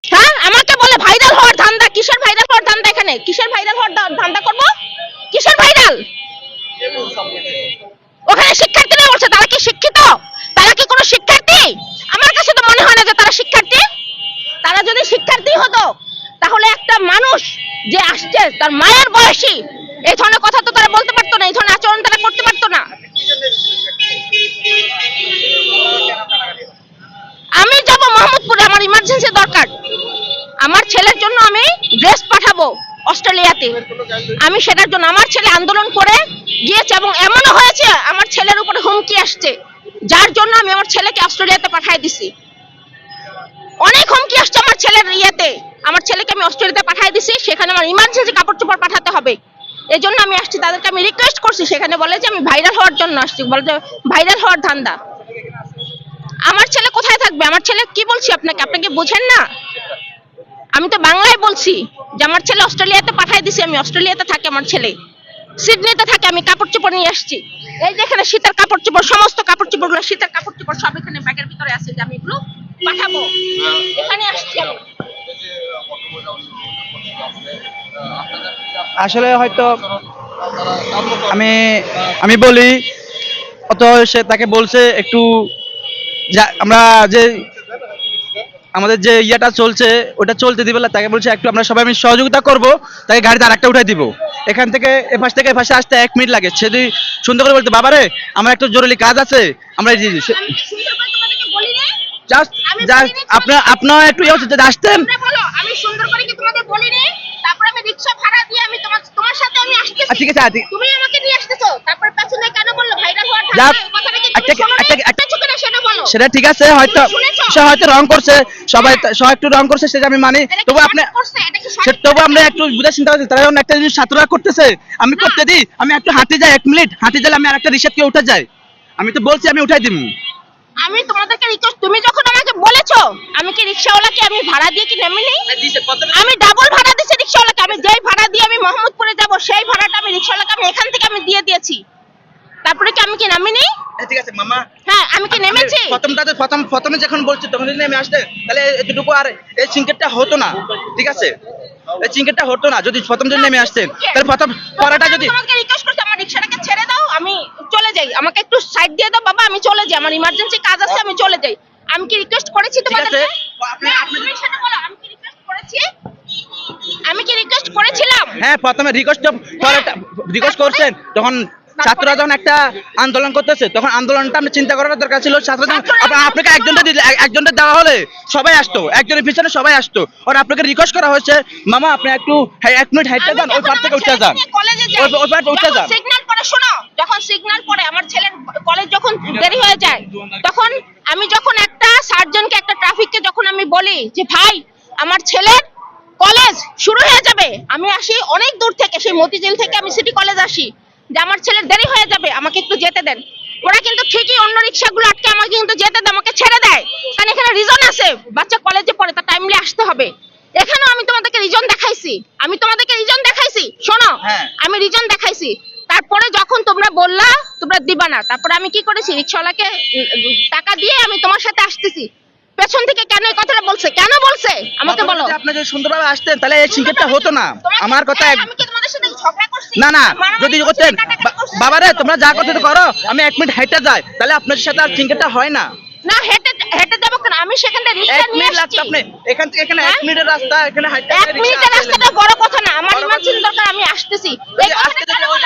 হ্যাঁ, আমাকে বলে ভাইরাল হওয়ার ধান্দা। কিসের ভাইরাল হওয়ার ধান্দা? এখানে কিসের ভাইরাল হওয়ার ধান্দা করব? কিসের ভাইরাল? ওখানে শিক্ষার্থীরা বলছে তারা কি শিক্ষিত? তারা কি কোনো শিক্ষার্থী? আমার কাছে তো মনে হয় না যে তারা শিক্ষার্থী। তারা যদি শিক্ষার্থী হতো তাহলে একটা মানুষ যে আসছে তার মায়ের বয়সী এই ধরনের কথা তো তারা বলতে পারতো না, এই ধরনের আচরণ তারা করতে পারতো না। আমি যাব মোহাম্মদপুরে, আমার ইমার্জেন্সি দরকার। আমার ছেলের জন্য আমি ড্রেস পাঠাবো অস্ট্রেলিয়াতে। আমি সেটার জন্য আমার ছেলে আন্দোলন করে গিয়েছে এবং এমনও হয়েছে আমার ছেলের উপরে হুমকি আসছে, যার জন্য আমি আমার ছেলেকে অস্ট্রেলিয়াতে পাঠিয়ে দিছি। অনেক হুমকি আসছে আমার ছেলের ইয়েতে, আমার ছেলেকে আমি অস্ট্রেলিয়াতে পাঠিয়ে দিছি। সেখানে আমার ইমার্জেন্সি কাপড় চোপড় পাঠাতে হবে, এই জন্য আমি আসছি। তাদেরকে আমি রিকোয়েস্ট করছি, সেখানে বলে যে আমি ভাইরাল হওয়ার জন্য আসছি, বলে যে ভাইরাল হওয়ার ধান্দা। আমার ছেলে কোথায় থাকবে? আমার ছেলে কি বলছি আপনাকে, আপনি কি বুঝেন না? আমি তো বাংলায় বলছি যে আমার ছেলে অস্ট্রেলিয়াতে পাঠিয়ে দিছি। আমি অস্ট্রেলিয়াতে থাকি, আমার ছেলে সিডনিতে থাকে। আমি কাপড় চোপড় নিয়ে আসছি, এই যে এখানে শীতের কাপড় চোপড়, সমস্ত কাপড় চোপড় গুলো, শীতের কাপড় চোপড় সব এখানে ব্যাগের ভিতরে আছে, যে আমি এগুলো পাঠাবো। এখানে আসছি আমি। আসলে হয়তো আমি আমি বলি, অত সে তাকে বলছে একটু আমরা যে আমাদের যে ইয়েটা চলছে ওটা চলতে দিবে না, তাকে বলছে একটু আমরা সবাই আমি সহযোগিতা করব, তাকে গাড়িতে আরেকটা উঠাই দিব। এখান থেকে এপাশ থেকে এপাশে আসতে 1 মিনিট লাগে। সে যদি সুন্দর করে বলতে, বাবারে আমার একটু জরুরি কাজ আছে, আমরা আমি কি সুন্দর করে তোমাদেরকে বলি না? জাস্ট আমি জাস্ট বলিনি আপনার একটু ইয়ে হচ্ছে যদি আসতেন। তোমরা বলো আমি সুন্দর করে কি তোমাদের বলিনি? তারপর আমি রিকশা ভাড়া দিয়ে আমি তোমার সাথে আমি আসতেছি। ঠিক আছে তুমি আমাকে নিয়ে আসতেছো, তারপর পেছনে কেন বললো ভাইরাল হওয়ার যাক, ধান্দা? এই কথাটা কি তুমি শোনো না? শুনেছো কিনা সেটা বলো। সেটা ঠিক আছে, হয়তো শুনেছো? সে হয়তো রং করছে, সবাই একটু রং করছে, সেটা আমি মানি। এটা কি তবু আপনি সঠিক করছে? এটা কি সঠিক তবু করছে? আমরা একটু বুঝে চিন্তা করছি, তারা যখন একটা জিনিস ছাত্ররা করতেছে আমি না। করতে দিই। আমি একটু হাঁটতে যাই, 1 মিনিট হাঁটতে গেলে আমি আরেকটা রিক্সাকে উঠে যাই। আমি তো বলছি আমি উঠাই দিব। আমি তোমাদেরকে রিকোয়েস্ট, তুমি যখন আমাকে বলেছো, আমি কি রিকশাওয়ালাকে আমি ভাড়া দিয়ে কি নেমে নেই? আমি ডাবল ভাড়া দিয়েছি রিকশাওয়ালাকে। আমি যেই ভাড়া দিয়ে আমি মোহাম্মদপুরে যাব সেই ভাড়াটা আমি রিকশাওয়ালাকে আমি এখান থেকে আমি দিয়ে দিয়েছি। তারপরে কি আমি কি নামিনি? ঠিক আছে মামা, হ্যাঁ, আমি কি নেমেছি? প্রথমে যখন বলছি তখন যদি আমি আসতে, তাহলে এতটুকু আর এই সিঙ্কেটটা হতো না। ঠিক আছে, এই সিঙ্কেটটা হতো না যদি প্রথম দিন নেমে আসতেন। তাহলে প্রথম পড়াটা যদি তোমাকে রিকোয়েস্ট করছি আমার রিকশাটাকে ছেড়ে দাও, আমি চলে যাই। আমাকে একটু সাইড দিয়ে দাও বাবা, আমি চলে যাই, আমার ইমার্জেন্সি কাজ আছে, আমি চলে যাই। আমি কি রিকোয়েস্ট করেছি ঠিক আছে, তোমাদেরকে? তুমি সেটা বলো, আমি কি রিকোয়েস্ট করেছি? আমি কি রিকোয়েস্ট করেছিলাম? হ্যাঁ প্রথমে রিকোয়েস্ট করছেন যখন ছাত্ররা যখন একটা আন্দোলন করতেছে, তখন আন্দোলনটা আপনি চিন্তা করার দরকার ছিল। আপনাকে একজনটা দেওয়া হলে সবাই আসতো, একজনের পিছনে সবাই আসতো। আর আপনাকে রিকোয়েস্ট করা হয়েছে, মামা আপনি একটু 1 মিনিট হাইটে যান, ওই পার থেকে উঠে যান, ওই পার উঠে যান। সিগন্যাল পরে শোনো, যখন সিগন্যাল পরে আমার ছেলের কলেজ যখন দেরি হয়ে যায়, তখন আমি যখন একটা সার্জনকে, একটা ট্রাফিককে যখন আমি বলি যে ভাই আমার ছেলের কলেজ শুরু হয়ে যাবে, আমি আসি অনেক দূর থেকে, সেই মতিঝিল থেকে আমি সিটি কলেজ আসি, যে আমার ছেলের দেরি হয়ে যাবে, আমাকে একটু যেতে দেন। ওরা কিন্তু ঠিকই অন্য রিক্সাগুলো আটকে আমাকে কিন্তু যেতে দেয়, আমাকে ছেড়ে দেয়। কারণ এখানে রিজন আছে, বাচ্চা কলেজে পড়ে, তার টাইমলি আসতে হবে। এখানেও আমি তোমাদেরকে রিজন দেখাইছি, শোনো। হ্যাঁ। আমি রিজন দেখাইছি। তারপরে যখন তোমরা বললা তোমরা দিবা না, তারপরে আমি কি করেছি, রিক্সাওয়ালাকে টাকা দিয়ে আমি তোমার সাথে আসতেছি। পেছন থেকে কেন এই কথাটা বলছে, কেন বলছে আমাকে বলো। আপনি যদি সুন্দরভাবে আসতেন তাহলে এই সিঙ্কেটটা হতো না। আমার কথা আমি কি তোমাদের সাথে ঝগড়া করছি? না মারামারি যদি করছি, করতেন, কাটাকাটি করছি? বাবারে তোমরা যা করতে করো, আমি 1 মিনিট হাইটে যাই, তাহলে আপনার সাথে আর সিঙ্কেটটা হয় না। না, হেঁটে যাবো কেন? আমি সেখান থেকে রিক্সা 1 নিয়ে মিনিট লাগতো, আসছি। আপনি এখান থেকে এখানে হ্যাঁ? 1 মিনিটের রাস্তা, এখানে হাইটে 1 মিনিটের রাস্তাটা বড় কথা না, আমার ইমার্জেন্সি দরকার, আমি আসতেছি। এই কথাটা কেন বলে?